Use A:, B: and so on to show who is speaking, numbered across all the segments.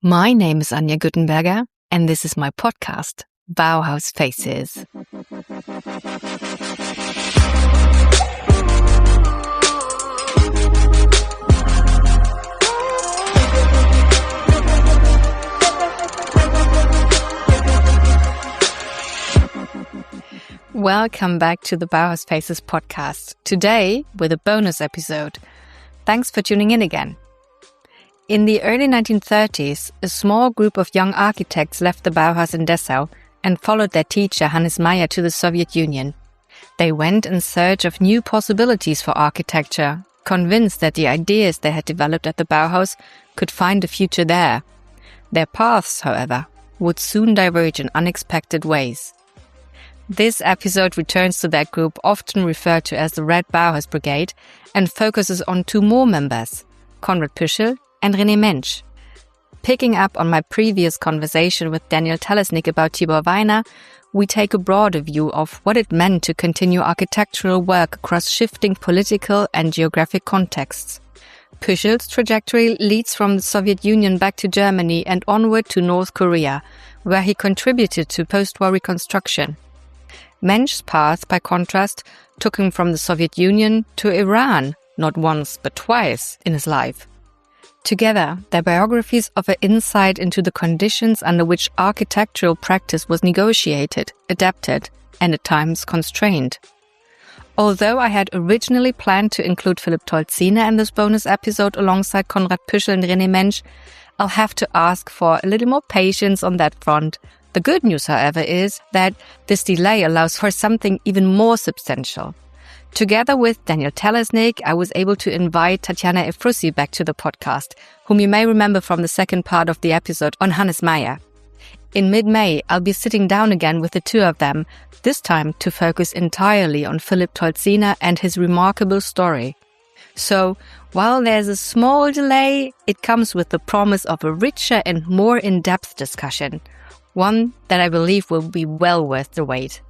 A: My name is Anja Guttenberger, and this is my podcast, Bauhaus Faces. Welcome back to the Bauhaus Faces podcast, today with a bonus episode. Thanks for tuning in again. In the early 1930s, a small group of young architects left the Bauhaus in Dessau and followed their teacher Hannes Meyer to the Soviet Union. They went in search of new possibilities for architecture, convinced that the ideas they had developed at the Bauhaus could find a future there. Their paths, however, would soon diverge in unexpected ways. This episode returns to that group often referred to as the Red Bauhaus Brigade and focuses on two more members, Konrad Püschel and René Mensch. Picking up on my previous conversation with Daniel Telesnik about Tibor Weiner, we take a broader view of what it meant to continue architectural work across shifting political and geographic contexts. Püschel's trajectory leads from the Soviet Union back to Germany and onward to North Korea, where he contributed to post-war reconstruction. Mensch's path, by contrast, took him from the Soviet Union to Iran, not once but twice in his life. Together, their biographies offer insight into the conditions under which architectural practice was negotiated, adapted, and at times constrained. Although I had originally planned to include Philipp Tolziner in this bonus episode alongside Konrad Püschel and René Mensch, I'll have to ask for a little more patience on that front. The good news, however, is that this delay allows for something even more substantial. Together with Daniel Telesnik, I was able to invite Tatjana Efrussi back to the podcast, whom you may remember from the second part of the episode on Hannes Meyer. In mid-May, I'll be sitting down again with the two of them, this time to focus entirely on Philipp Tolziner and his remarkable story. So, while there's a small delay, it comes with the promise of a richer and more in-depth discussion, one that I believe will be well worth the wait.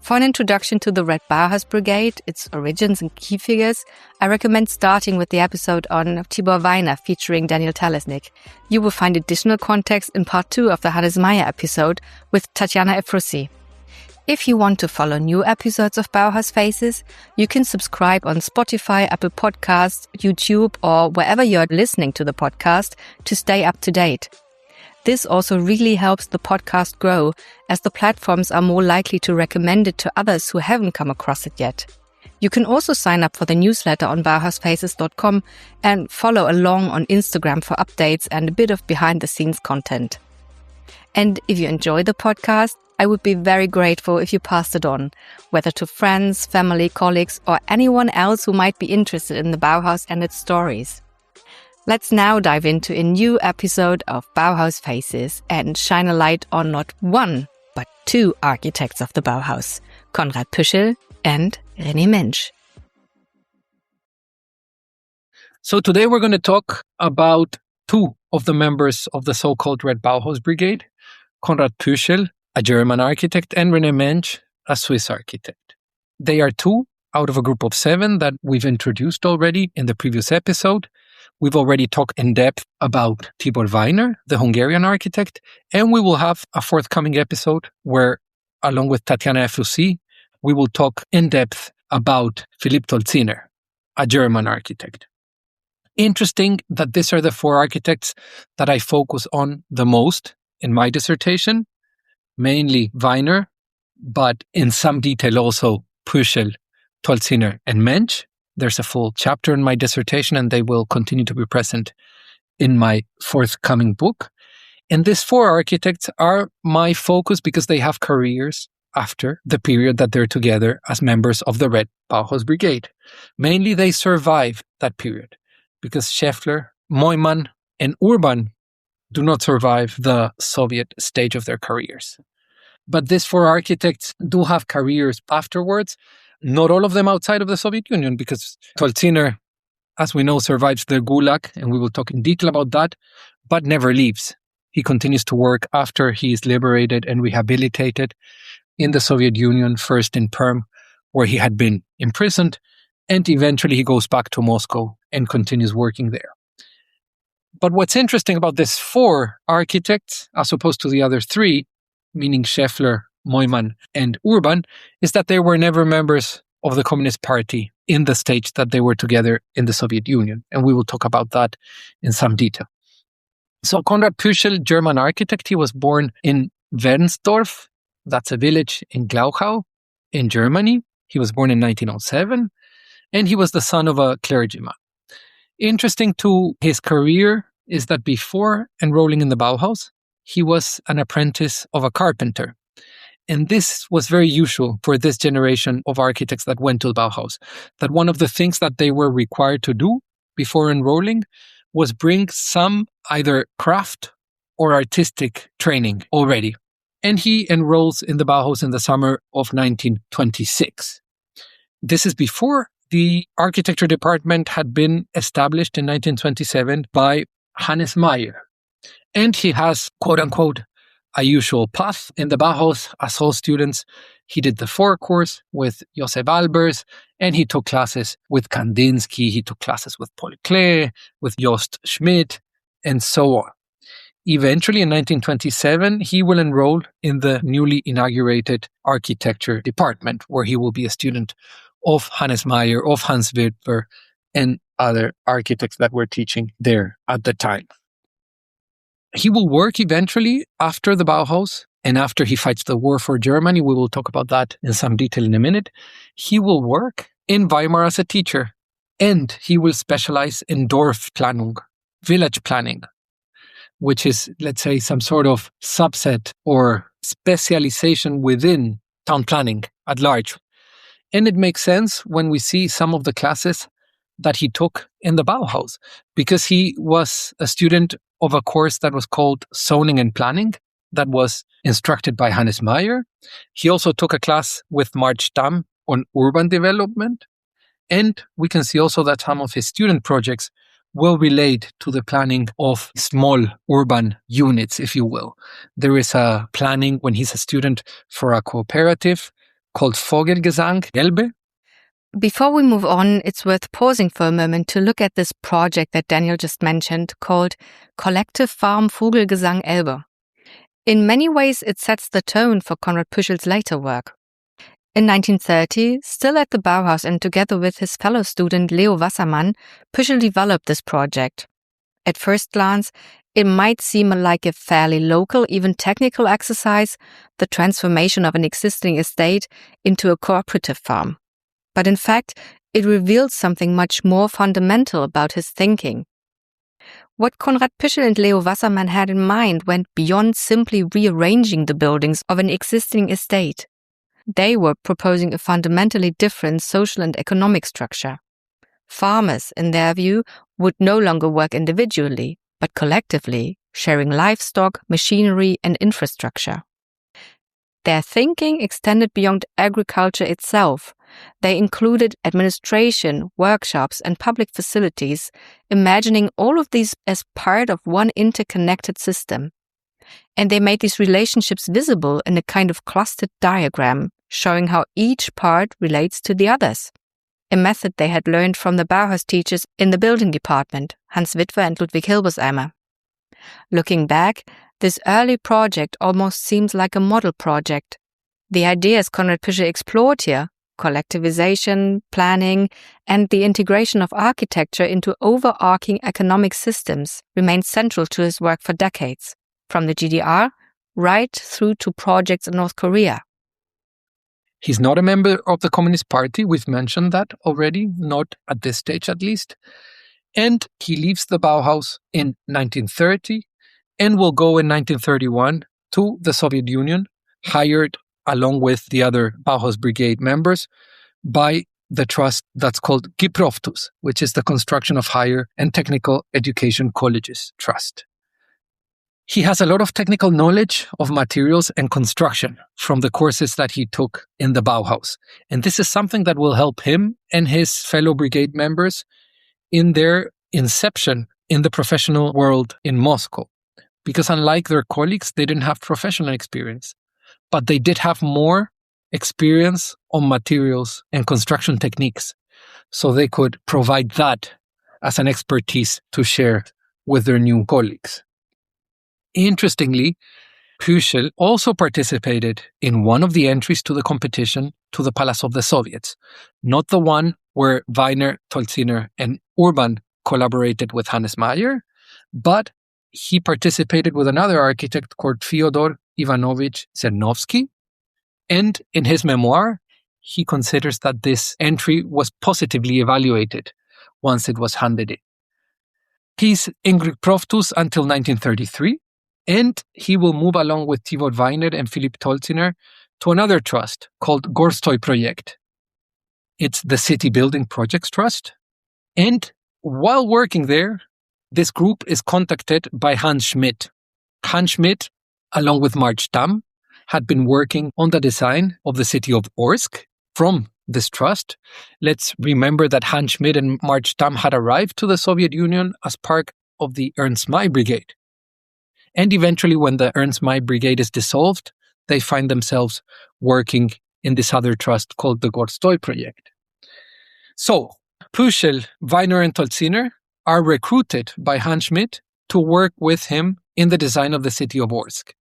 A: For an introduction to the Red Bauhaus Brigade, its origins and key figures, I recommend starting with the episode on Tibor Weiner featuring Daniel Telesnik. You will find additional context in part 2 of the Hannes Meyer episode with Tatjana Efrussi. If you want to follow new episodes of Bauhaus Faces, you can subscribe on Spotify, Apple Podcasts, YouTube, or wherever you're listening to the podcast to stay up to date. This also really helps the podcast grow, as the platforms are more likely to recommend it to others who haven't come across it yet. You can also sign up for the newsletter on bauhausfaces.com and follow along on Instagram for updates and a bit of behind-the-scenes content. And if you enjoy the podcast, I would be very grateful if you passed it on, whether to friends, family, colleagues, or anyone else who might be interested in the Bauhaus and its stories. Let's now dive into a new episode of Bauhaus Faces and shine a light on not one, but two architects of the Bauhaus, Konrad Püschel and René Mensch.
B: So today we're going to talk about two of the members of the so-called Red Bauhaus Brigade, Konrad Püschel, a German architect, and René Mensch, a Swiss architect. They are two out of a group of 7 that we've introduced already in the previous episode. We've already talked in depth about Tibor Weiner, the Hungarian architect, and we will have a forthcoming episode where, along with Tatjana Efrussi, we will talk in depth about Philipp Tolziner, a German architect. Interesting that these are the 4 architects that I focus on the most in my dissertation, mainly Weiner, but in some detail also Püschel, Tolziner, and Mensch. There's a full chapter in my dissertation, and they will continue to be present in my forthcoming book. And these 4 architects are my focus because they have careers after the period that they're together as members of the Red Bauhaus Brigade. Mainly they survive that period because Scheffler, Neumann, and Urban do not survive the Soviet stage of their careers. But these 4 architects do have careers afterwards. Not all of them outside of the Soviet Union, because Tolziner, as we know, survives the Gulag, and we will talk in detail about that, but never leaves. He continues to work after he is liberated and rehabilitated in the Soviet Union, first in Perm, where he had been imprisoned, and eventually he goes back to Moscow and continues working there. But what's interesting about these 4 architects, as opposed to the other 3, meaning Scheffler, Neumann, and Urban, is that they were never members of the Communist Party in the stage that they were together in the Soviet Union. And we will talk about that in some detail. So Konrad Püschel, German architect, he was born in Wernsdorf. That's a village in Glauchau in Germany. He was born in 1907, and he was the son of a clergyman. Interesting to his career is that before enrolling in the Bauhaus, he was an apprentice of a carpenter. And this was very usual for this generation of architects that went to the Bauhaus, that one of the things that they were required to do before enrolling was bring some either craft or artistic training already. And he enrolls in the Bauhaus in the summer of 1926. This is before the architecture department had been established in 1927 by Hannes Meyer. And he has, quote unquote, a usual path in the Bauhaus. As all students, he did the 4 course with Josef Albers, and he took classes with Kandinsky, he took classes with Paul Klee, with Jost Schmidt, and so on. Eventually, in 1927, he will enroll in the newly inaugurated architecture department, where he will be a student of Hannes Meyer, of Hans Wipper, and other architects that were teaching there at the time. He will work eventually after the Bauhaus, and after he fights the war for Germany. We will talk about that in some detail in a minute. He will work in Weimar as a teacher, and he will specialize in Dorfplanung, village planning, which is, let's say, some sort of subset or specialization within town planning at large. And it makes sense when we see some of the classes that he took in the Bauhaus, because he was a student of a course that was called Zoning and Planning, that was instructed by Hannes Meyer. He also took a class with Mart Stamm on urban development. And we can see also that some of his student projects will relate to the planning of small urban units, if you will. There is a planning when he's a student for a cooperative called Vogelgesang Elbe.
A: Before we move on, it's worth pausing for a moment to look at this project that Daniel just mentioned called Collective Farm Vogelgesang Elbe. In many ways, it sets the tone for Konrad Püschel's later work. In 1930, still at the Bauhaus and together with his fellow student Leo Wassermann, Püschel developed this project. At first glance, it might seem like a fairly local, even technical exercise, the transformation of an existing estate into a cooperative farm. But in fact, it reveals something much more fundamental about his thinking. What Konrad Püschel and Leo Wassermann had in mind went beyond simply rearranging the buildings of an existing estate. They were proposing a fundamentally different social and economic structure. Farmers, in their view, would no longer work individually, but collectively, sharing livestock, machinery, and infrastructure. Their thinking extended beyond agriculture itself. They included administration, workshops, and public facilities, imagining all of these as part of one interconnected system. And they made these relationships visible in a kind of clustered diagram, showing how each part relates to the others. A method they had learned from the Bauhaus teachers in the building department, Hans Witwer and Ludwig Hilbersheimer. Looking back, this early project almost seems like a model project. The ideas Konrad Püschel explored here, collectivization, planning, and the integration of architecture into overarching economic systems, remained central to his work for decades, from the GDR right through to projects in North Korea.
B: He's not a member of the Communist Party. We've mentioned that already, not at this stage at least. And he leaves the Bauhaus in 1930 and will go in 1931 to the Soviet Union, hired along with the other Bauhaus Brigade members by the trust that's called Giproftus, which is the Construction of Higher and Technical Education Colleges Trust. He has a lot of technical knowledge of materials and construction from the courses that he took in the Bauhaus. And this is something that will help him and his fellow brigade members in their inception in the professional world in Moscow. Because unlike their colleagues, they didn't have professional experience, but they did have more experience on materials and construction techniques. So they could provide that as an expertise to share with their new colleagues. Interestingly, Püschel also participated in one of the entries to the competition to the Palace of the Soviets, not the one where Weiner, Tolziner, and Urban collaborated with Hannes Meyer, but he participated with another architect called Fyodor Ivanovich Zernovsky, and in his memoir, he considers that this entry was positively evaluated once it was handed in. He's in Greek Proftus until 1933, and he will move along with Tibor Weiner and Philipp Tolziner to another trust called Gorstoi Projekt. It's the City Building Projects Trust, and while working there, this group is contacted by Hans Schmidt. Hans Schmidt, along with Marc Stamm, had been working on the design of the city of Orsk from this trust. Let's remember that Hans Schmidt and Marc Stamm had arrived to the Soviet Union as part of the Ernst May Brigade. And eventually, when the Ernst May Brigade is dissolved, they find themselves working in this other trust called the Gorstoi Projekt. So, Püschel, Weiner, and Tolziner are recruited by Hans Schmidt to work with him in the design of the city of Orsk.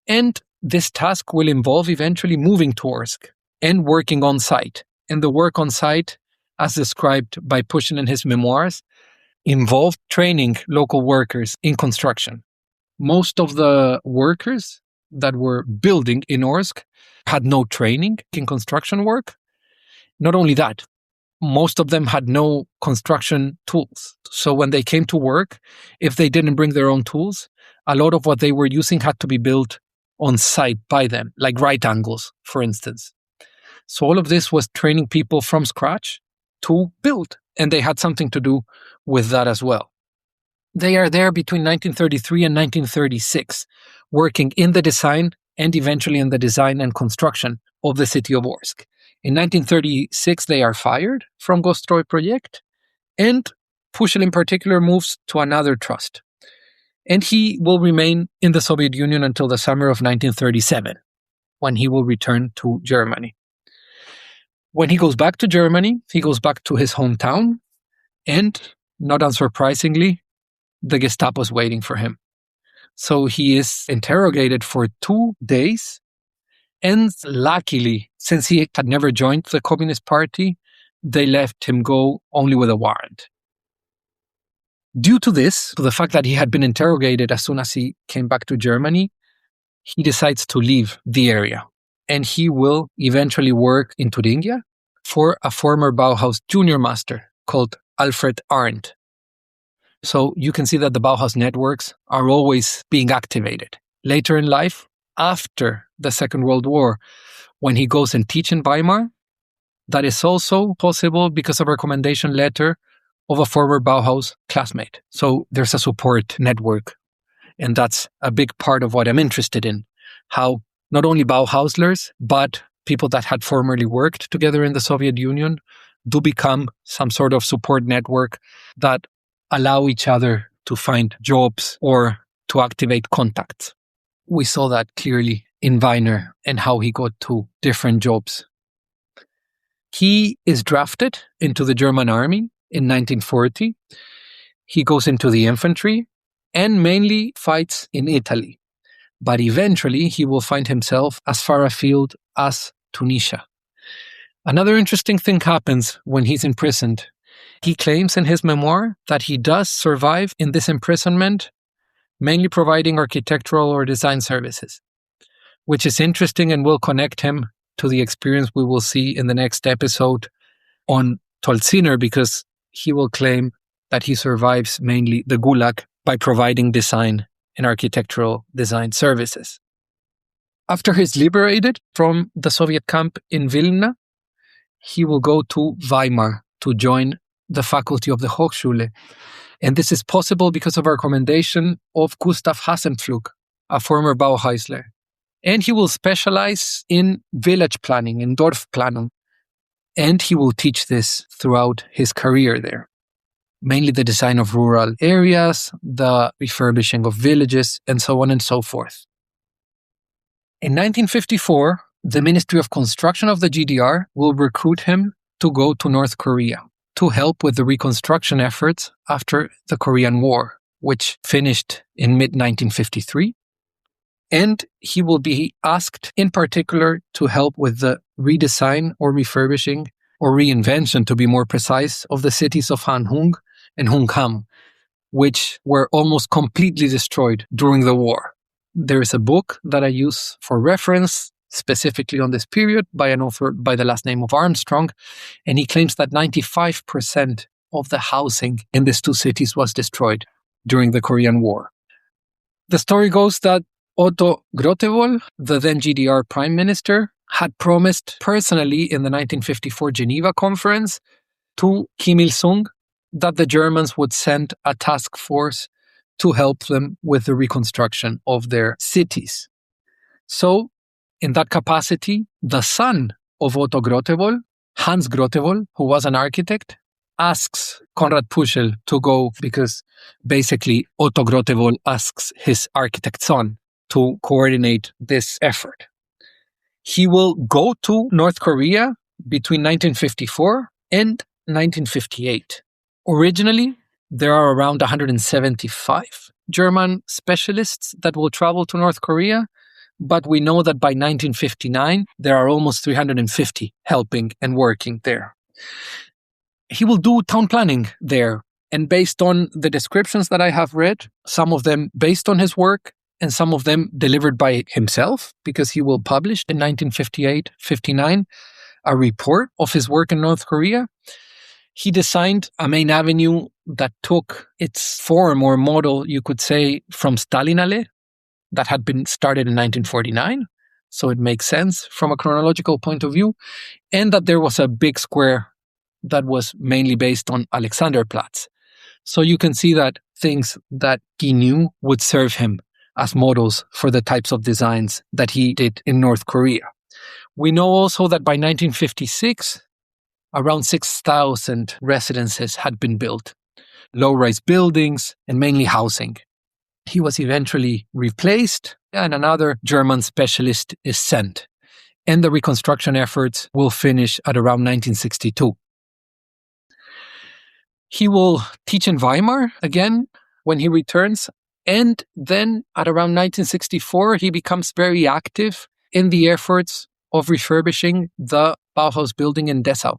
B: And this task will involve eventually moving to Orsk and working on site. And the work on site, as described by Püschel in his memoirs, involved training local workers in construction. Most of the workers that were building in Orsk had no training in construction work. Not only that, most of them had no construction tools. So when they came to work, if they didn't bring their own tools, a lot of what they were using had to be built on site by them, like right angles, for instance. So all of this was training people from scratch to build, and they had something to do with that as well. They are there between 1933 and 1936, working in the design and eventually in the design and construction of the city of Orsk. In 1936, they are fired from Gorstoi Projekt, and Püschel in particular moves to another trust. And he will remain in the Soviet Union until the summer of 1937, when he will return to Germany. When he goes back to Germany, he goes back to his hometown, and, not unsurprisingly, the Gestapo is waiting for him. So he is interrogated for 2 days, and luckily, since he had never joined the Communist Party, they left him go only with a warrant. Due to this, to the fact that he had been interrogated as soon as he came back to Germany, he decides to leave the area. And he will eventually work in Thuringia for a former Bauhaus junior master called Alfred Arndt. So you can see that the Bauhaus networks are always being activated. Later in life, after the Second World War, when he goes and teaches in Weimar, that is also possible because of a recommendation letter of a former Bauhaus classmate. So there's a support network. And that's a big part of what I'm interested in. How not only Bauhauslers, but people that had formerly worked together in the Soviet Union do become some sort of support network that allow each other to find jobs or to activate contacts. We saw that clearly in Weiner and how he got to different jobs. He is drafted into the German army in 1940. He goes into the infantry and mainly fights in Italy. But eventually he will find himself as far afield as Tunisia. Another interesting thing happens when he's imprisoned. He claims in his memoir that he does survive in this imprisonment, mainly providing architectural or design services, which is interesting and will connect him to the experience we will see in the next episode on Tolziner, because he will claim that he survives mainly the Gulag by providing design and architectural design services. After he's liberated from the Soviet camp in Vilna, he will go to Weimar to join the faculty of the Hochschule. And this is possible because of a recommendation of Gustav Hassenpflug, a former Bauhausler. And he will specialize in village planning, in Dorfplanung. And he will teach this throughout his career there. Mainly the design of rural areas, the refurbishing of villages, and so on and so forth. In 1954, the Ministry of Construction of the GDR will recruit him to go to North Korea to help with the reconstruction efforts after the Korean War. which finished in mid-1953. And he will be asked in particular to help with the redesign or refurbishing or reinvention, to be more precise, of the cities of Han Hung and Hung Kham, which were almost completely destroyed during the war. There is a book that I use for reference specifically on this period by an author by the last name of Armstrong, and he claims that 95% of the housing in these two cities was destroyed during the Korean War. The story goes that Otto Grotewohl, the then GDR prime minister, had promised personally in the 1954 Geneva conference to Kim Il-sung that the Germans would send a task force to help them with the reconstruction of their cities. So, in that capacity, the son of Otto Grotewohl, Hans Grotewohl, who was an architect, asks Konrad Püschel to go because basically Otto Grotewohl asks his architect son to coordinate this effort. He will go to North Korea between 1954 and 1958. Originally, there are around 175 German specialists that will travel to North Korea, but we know that by 1959, there are almost 350 helping and working there. He will do town planning there, and based on the descriptions that I have read, some of them based on his work, and some of them delivered by himself, because he will publish in 1958-59 a report of his work in North Korea. He designed a main avenue that took its form or model, you could say, from Stalinallee, that had been started in 1949. So it makes sense from a chronological point of view. And that there was a big square that was mainly based on Alexanderplatz. So you can see that things that he knew would serve him as models for the types of designs that he did in North Korea. We know also that by 1956, around 6,000 residences had been built, low-rise buildings and mainly housing. He was eventually replaced and another German specialist is sent. And the reconstruction efforts will finish at around 1962. He will teach in Weimar again when he returns. And then at around 1964, he becomes very active in the efforts of refurbishing the Bauhaus building in Dessau,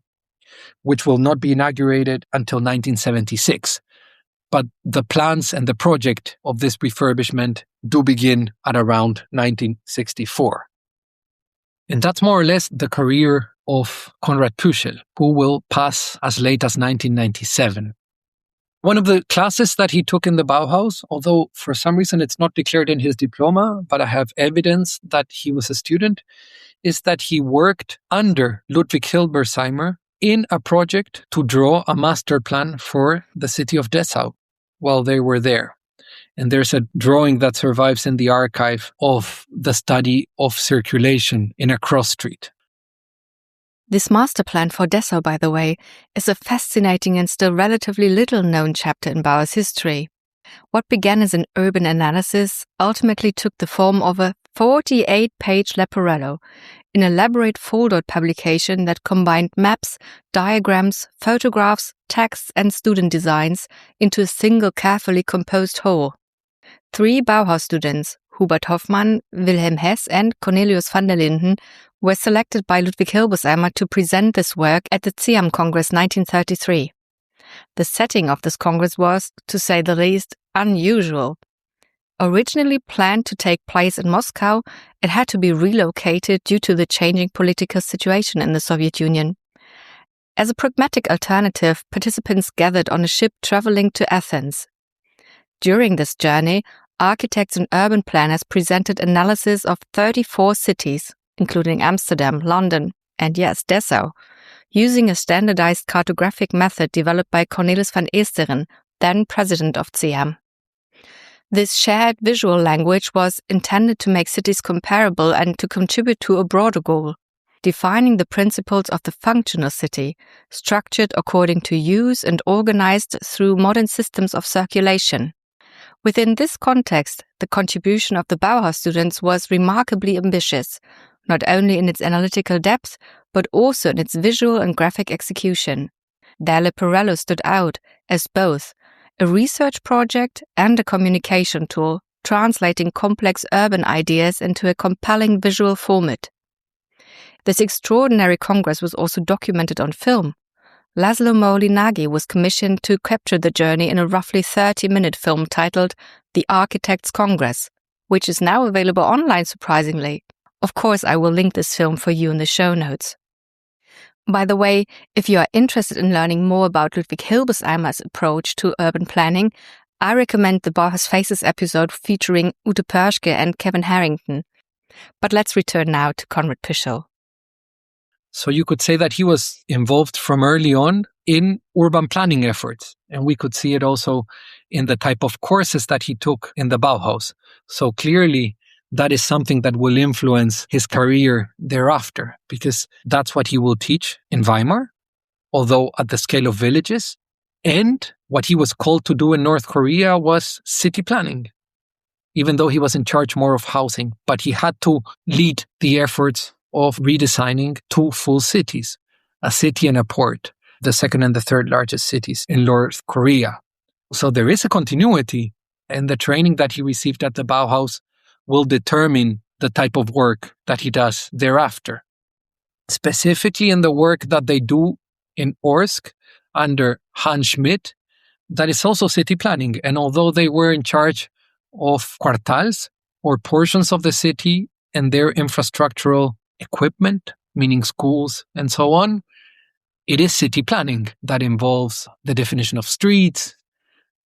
B: which will not be inaugurated until 1976. But the plans and the project of this refurbishment do begin at around 1964. And that's more or less the career of Konrad Püschel, who will pass as late as 1997. One of the classes that he took in the Bauhaus, although for some reason it's not declared in his diploma, but I have evidence that he was a student, is that he worked under Ludwig Hilberseimer in a project to draw a master plan for the city of Dessau while they were there. And there's a drawing that survives in the archive of the study of circulation in a cross street.
A: This master plan for Dessau, by the way, is a fascinating and still relatively little-known chapter in Bauer's history. What began as an urban analysis ultimately took the form of a 48-page Leporello, an elaborate folded publication that combined maps, diagrams, photographs, texts, and student designs into a single carefully composed whole. 3 Bauhaus students, Hubert Hoffmann, Wilhelm Hess, and Cornelius van der Linden, were selected by Ludwig Hilberseimer to present this work at the CIAM Congress 1933. The setting of this Congress was, to say the least, unusual. Originally planned to take place in Moscow, it had to be relocated due to the changing political situation in the Soviet Union. As a pragmatic alternative, participants gathered on a ship traveling to Athens. During this journey, architects and urban planners presented analysis of 34 cities, including Amsterdam, London, and yes, Dessau, using a standardized cartographic method developed by Cornelis van Eesteren, then president of CIAM. This shared visual language was intended to make cities comparable and to contribute to a broader goal, defining the principles of the functional city, structured according to use and organized through modern systems of circulation. Within this context, the contribution of the Bauhaus students was remarkably ambitious, not only in its analytical depth, but also in its visual and graphic execution. Their Leporello stood out as both a research project and a communication tool, translating complex urban ideas into a compelling visual format. This extraordinary congress was also documented on film. Laszlo Moholy-Nagy was commissioned to capture the journey in a roughly 30-minute film titled The Architects' Congress, which is now available online, surprisingly. Of course, I will link this film for you in the show notes. By the way, if you are interested in learning more about Ludwig Hilbersheimer's approach to urban planning, I recommend the Bauhaus Faces episode featuring Ute Pörschke and Kevin Harrington. But let's return now to Konrad Püschel.
B: So you could say that he was involved from early on in urban planning efforts. And we could see it also in the type of courses that he took in the Bauhaus. So clearly, that is something that will influence his career thereafter, because that's what he will teach in Weimar, although at the scale of villages. And what he was called to do in North Korea was city planning, even though he was in charge more of housing. But he had to lead the efforts of redesigning two full cities, a city and a port, the second and the third largest cities in North Korea. So there is a continuity, and the training that he received at the Bauhaus will determine the type of work that he does thereafter. Specifically in the work that they do in Orsk under Hans Schmidt, that is also city planning. And although they were in charge of quartals or portions of the city and their infrastructural equipment, meaning schools and so on, it is city planning that involves the definition of streets,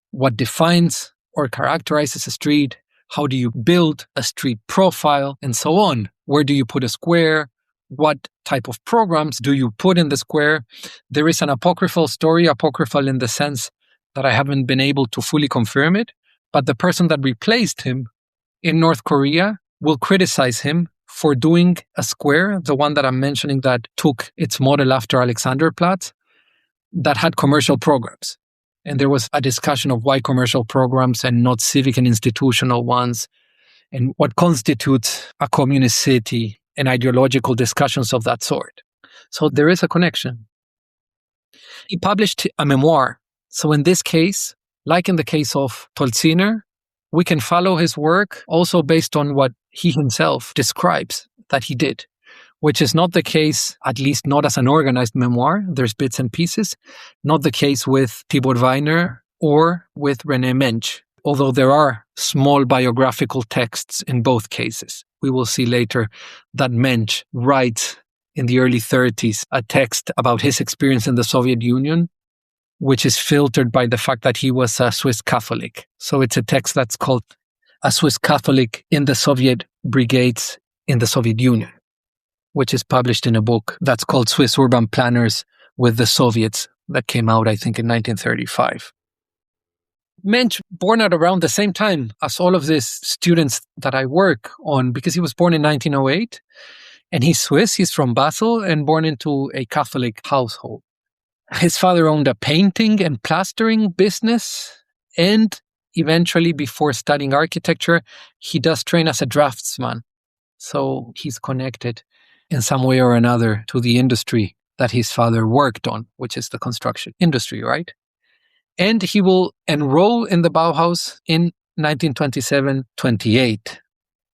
B: what defines or characterizes a street, how do you build a street profile, and so on. Where do you put a square? What type of programs do you put in the square? There is an apocryphal story, apocryphal in the sense that I haven't been able to fully confirm it, but the person that replaced him in North Korea will criticize him for doing a square, the one that I'm mentioning that took its model after Alexanderplatz, that had commercial programs. And there was a discussion of why commercial programs and not civic and institutional ones, and what constitutes a communist city, and ideological discussions of that sort. So there is a connection. He published a memoir. So in this case, like in the case of Tolziner, we can follow his work also based on what he himself describes that he did, which is not the case, at least not as an organized memoir. There's bits and pieces. Not the case with Tibor Weiner or with René Mensch, although there are small biographical texts in both cases. We will see later that Mensch writes in the early 30s a text about his experience in the Soviet Union, which is filtered by the fact that he was a Swiss Catholic. So it's a text that's called A Swiss Catholic in the Soviet Brigades in the Soviet Union, which is published in a book that's called Swiss Urban Planners with the Soviets, that came out, I think, in 1935. Mensch, born at around the same time as all of these students that I work on, because he was born in 1908, and he's Swiss, he's from Basel, and born into a Catholic household. His father owned a painting and plastering business, and eventually, before studying architecture, he does train as a draftsman. So he's connected in some way or another to the industry that his father worked on, which is the construction industry, right? And he will enroll in the Bauhaus in 1927-28.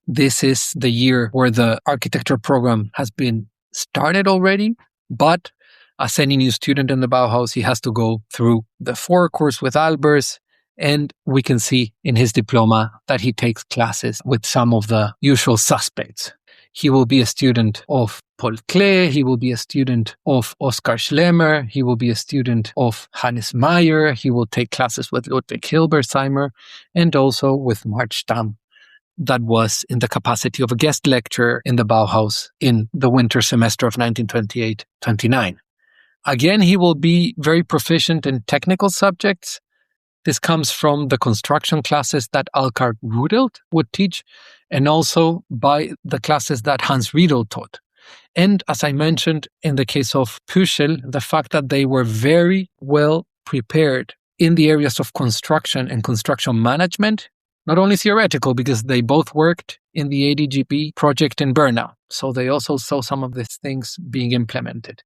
B: This is the year where the architecture program has been started already, but as any new student in the Bauhaus, he has to go through the 4 course with Albers, and we can see in his diploma that he takes classes with some of the usual suspects. He will be a student of Paul Klee, he will be a student of Oskar Schlemmer, he will be a student of Hannes Meyer, he will take classes with Ludwig Hilbersheimer, and also with Mart Stamm. That was in the capacity of a guest lecturer in the Bauhaus in the winter semester of 1928-29. Again, he will be very proficient in technical subjects. This comes from the construction classes that Alkard Rudelt would teach, and also by the classes that Hans Riedel taught. And as I mentioned, in the case of Püschel, the fact that they were very well prepared in the areas of construction and construction management, not only theoretical, because they both worked in the ADGB project in Bernau. So they also saw some of these things being implemented.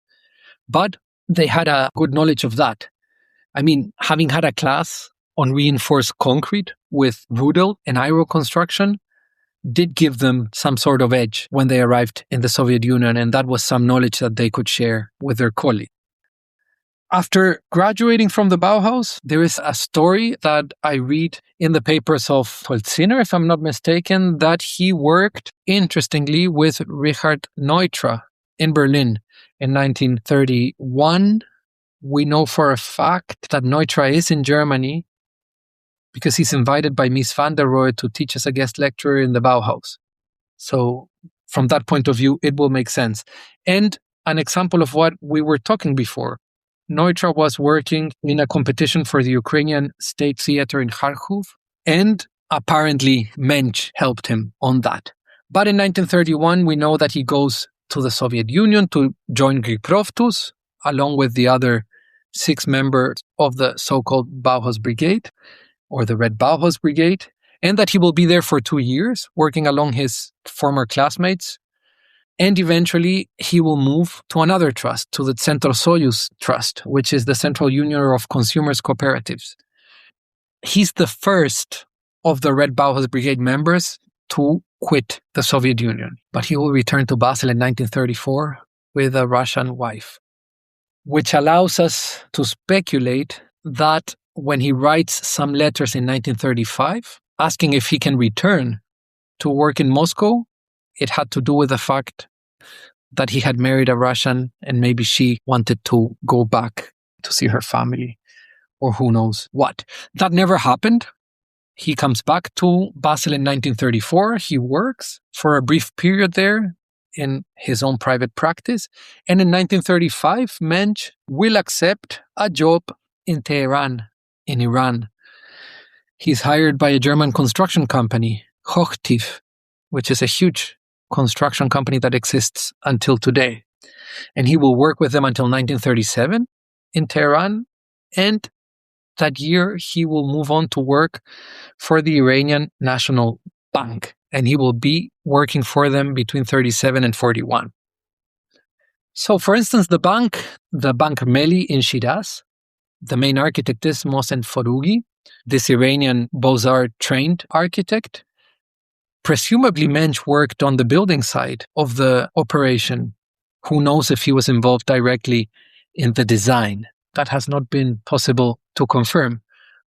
B: But they had a good knowledge of that. I mean, having had a class on reinforced concrete with Rudel and Aero construction did give them some sort of edge when they arrived in the Soviet Union, and that was some knowledge that they could share with their colleagues. After graduating from the Bauhaus, there is a story that I read in the papers of Tolziner, if I'm not mistaken, that he worked, interestingly, with Richard Neutra in Berlin in 1931. We know for a fact that Neutra is in Germany because he's invited by Mies van der Rohe to teach as a guest lecturer in the Bauhaus. So from that point of view, it will make sense. And an example of what we were talking before, Neutra was working in a competition for the Ukrainian State Theatre in Kharkov, and apparently Mensch helped him on that. But in 1931, we know that he goes to the Soviet Union to join Griproftus, along with the other 6 members of the so-called Bauhaus Brigade, or the Red Bauhaus Brigade, and that he will be there for 2 years, working along his former classmates. And eventually, he will move to another trust, to the Centro Soyuz Trust, which is the Central Union of Consumers Cooperatives. He's the first of the Red Bauhaus Brigade members to quit the Soviet Union, but he will return to Basel in 1934 with a Russian wife, which allows us to speculate that when he writes some letters in 1935, asking if he can return to work in Moscow, it had to do with the fact that he had married a Russian and maybe she wanted to go back to see her family, or who knows what. That never happened. He comes back to Basel in 1934. He works for a brief period there in his own private practice. And in 1935, Mensch will accept a job in Tehran, in Iran. He's hired by a German construction company, Hochtief, which is a huge construction company that exists until today. And he will work with them until 1937 in Tehran. And that year, he will move on to work for the Iranian National Bank. And he will be working for them between 37 and 41. So, for instance, the Bank Meli in Shiraz, the main architect is Mohsen Foroughi, this Iranian Beaux-Arts trained architect. Presumably, Mensch worked on the building side of the operation. Who knows if he was involved directly in the design? That has not been possible to confirm.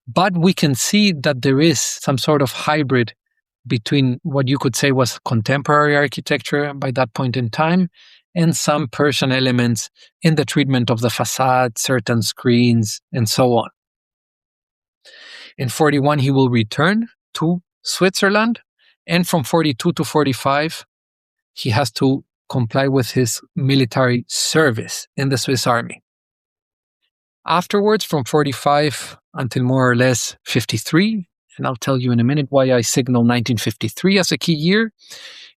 B: But we can see that there is some sort of hybrid between what you could say was contemporary architecture by that point in time and some Persian elements in the treatment of the facade, certain screens, and so on. In 41, he will return to Switzerland. And from 42 to 45, he has to comply with his military service in the Swiss army. Afterwards, from 45 until more or less 53, and I'll tell you in a minute why I signal 1953 as a key year,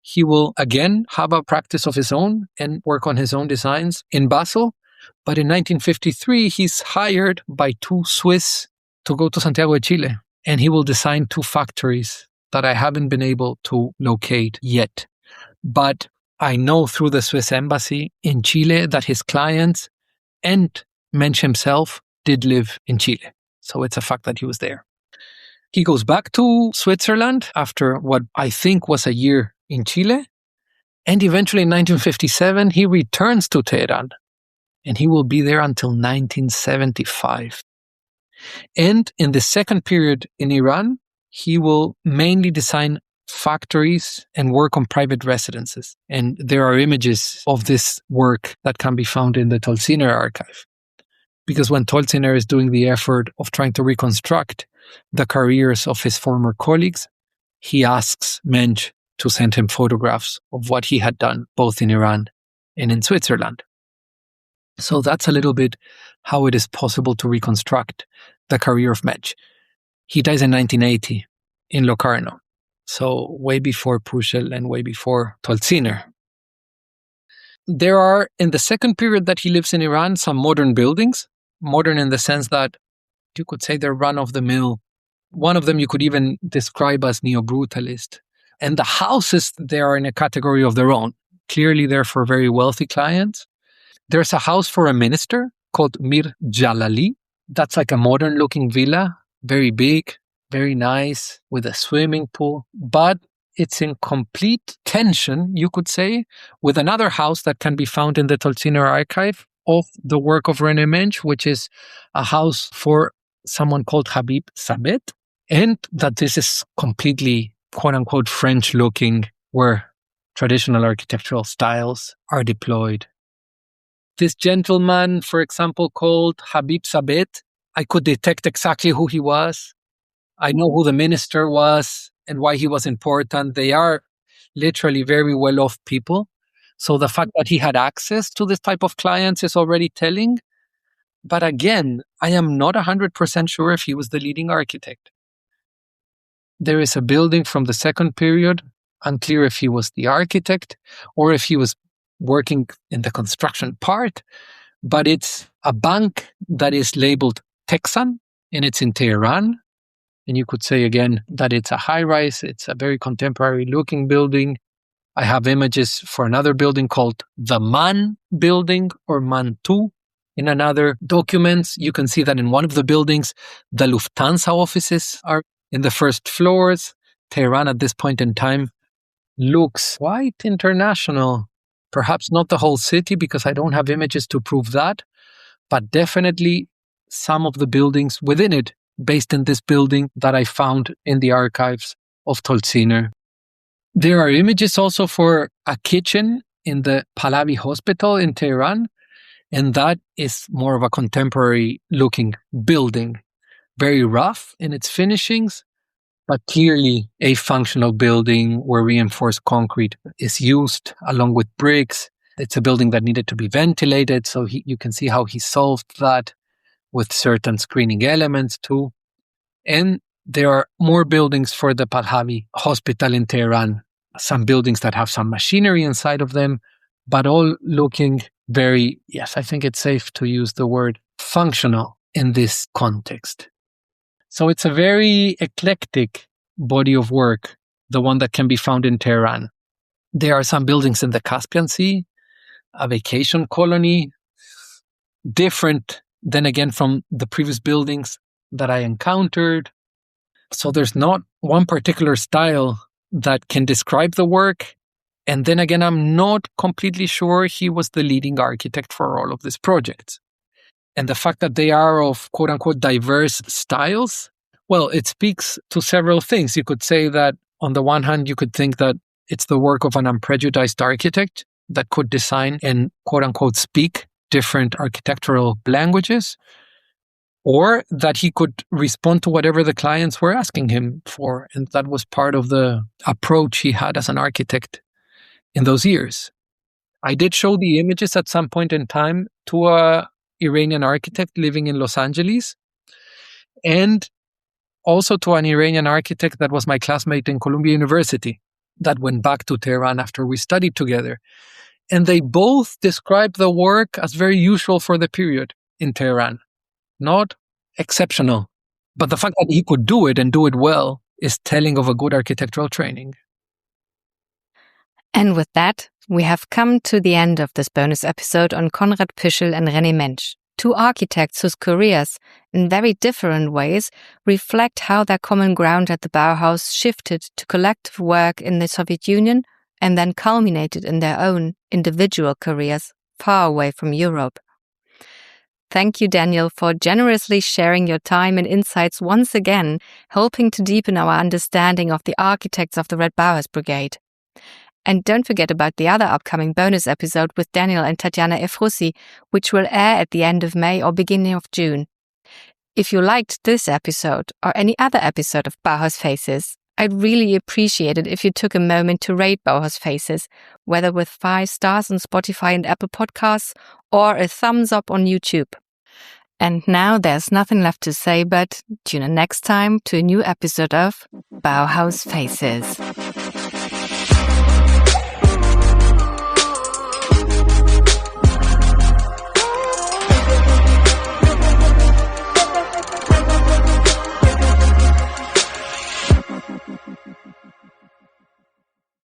B: he will again have a practice of his own and work on his own designs in Basel. But in 1953, he's hired by 2 Swiss to go to Santiago de Chile, and he will design 2 factories that I haven't been able to locate yet. But I know through the Swiss embassy in Chile that his clients and Mensch himself did live in Chile. So it's a fact that he was there. He goes back to Switzerland after what I think was a year in Chile. And eventually in 1957, he returns to Tehran. And he will be there until 1975. And in the second period in Iran, he will mainly design factories and work on private residences. And there are images of this work that can be found in the Tolziner archive. Because when Tolziner is doing the effort of trying to reconstruct the careers of his former colleagues, he asks Mensch to send him photographs of what he had done both in Iran and in Switzerland. So that's a little bit how it is possible to reconstruct the career of Mensch. He dies in 1980 in Locarno, so way before Pruschel and way before Tolziner. There are, in the second period that he lives in Iran, some modern buildings. Modern in the sense that you could say they're run-of-the-mill. One of them you could even describe as neo-brutalist. And the houses, they are in a category of their own. Clearly, they're for very wealthy clients. There's a house for a minister called Mir Jalali. That's like a modern-looking villa very big, very nice, with a swimming pool, but it's in complete tension, you could say, with another house that can be found in the Tolziner archive of the work of René Mensch, which is a house for someone called Habib Sabet, and that this is completely, quote unquote, French looking, where traditional architectural styles are deployed. This gentleman, for example, called Habib Sabet, I could detect exactly who he was. I know who the minister was and why he was important. They are literally very well-off people. So the fact that he had access to this type of clients is already telling. But again, I am not 100% sure if he was the leading architect. There is a building from the second period, unclear if he was the architect or if he was working in the construction part, but it's a bank that is labeled Texan, and it's in Tehran. And you could say again that it's a high-rise, it's a very contemporary-looking building. I have images for another building called the MAN building or MAN 2. In another documents, you can see that in one of the buildings, the Lufthansa offices are in the first floors. Tehran at this point in time looks quite international. Perhaps not the whole city because I don't have images to prove that, but definitely some of the buildings within it based in this building that I found in the archives of Tolziner. There are images also for a kitchen in the Pahlavi Hospital in Tehran, and that is more of a contemporary looking building. Very rough in its finishings, but clearly a functional building where reinforced concrete is used along with bricks. It's a building that needed to be ventilated, so you can see how he solved that with certain screening elements too. And there are more buildings for the Pahlavi Hospital in Tehran. Some buildings that have some machinery inside of them, but all looking very, yes, I think it's safe to use the word functional in this context. So it's a very eclectic body of work, the one that can be found in Tehran. There are some buildings in the Caspian Sea, a vacation colony, different then again from the previous buildings that I encountered. So there's not one particular style that can describe the work. And then again, I'm not completely sure he was the leading architect for all of these projects. And the fact that they are of quote unquote diverse styles, well, it speaks to several things. You could say that on the one hand, you could think that it's the work of an unprejudiced architect that could design and quote unquote speak different architectural languages, or that he could respond to whatever the clients were asking him for. And that was part of the approach he had as an architect in those years. I did show the images at some point in time to a Iranian architect living in Los Angeles, and also to an Iranian architect that was my classmate in Columbia University that went back to Tehran after we studied together. And they both described the work as very usual for the period in Tehran. Not exceptional. But the fact that he could do it and do it well is telling of a good architectural training.
A: And with that, we have come to the end of this bonus episode on Konrad Püschel and René Mensch, two architects whose careers, in very different ways, reflect how their common ground at the Bauhaus shifted to collective work in the Soviet Union and then culminated in their own individual careers far away from Europe. Thank you, Daniel, for generously sharing your time and insights once again, helping to deepen our understanding of the architects of the Red Bauhaus Brigade. And don't forget about the other upcoming bonus episode with Daniel and Tatiana Efrussi, which will air at the end of May or beginning of June. If you liked this episode or any other episode of Bauhaus Faces, I'd really appreciate it if you took a moment to rate Bauhaus Faces, whether with 5 stars on Spotify and Apple Podcasts or a thumbs up on YouTube. And now there's nothing left to say but tune in next time to a new episode of Bauhaus Faces.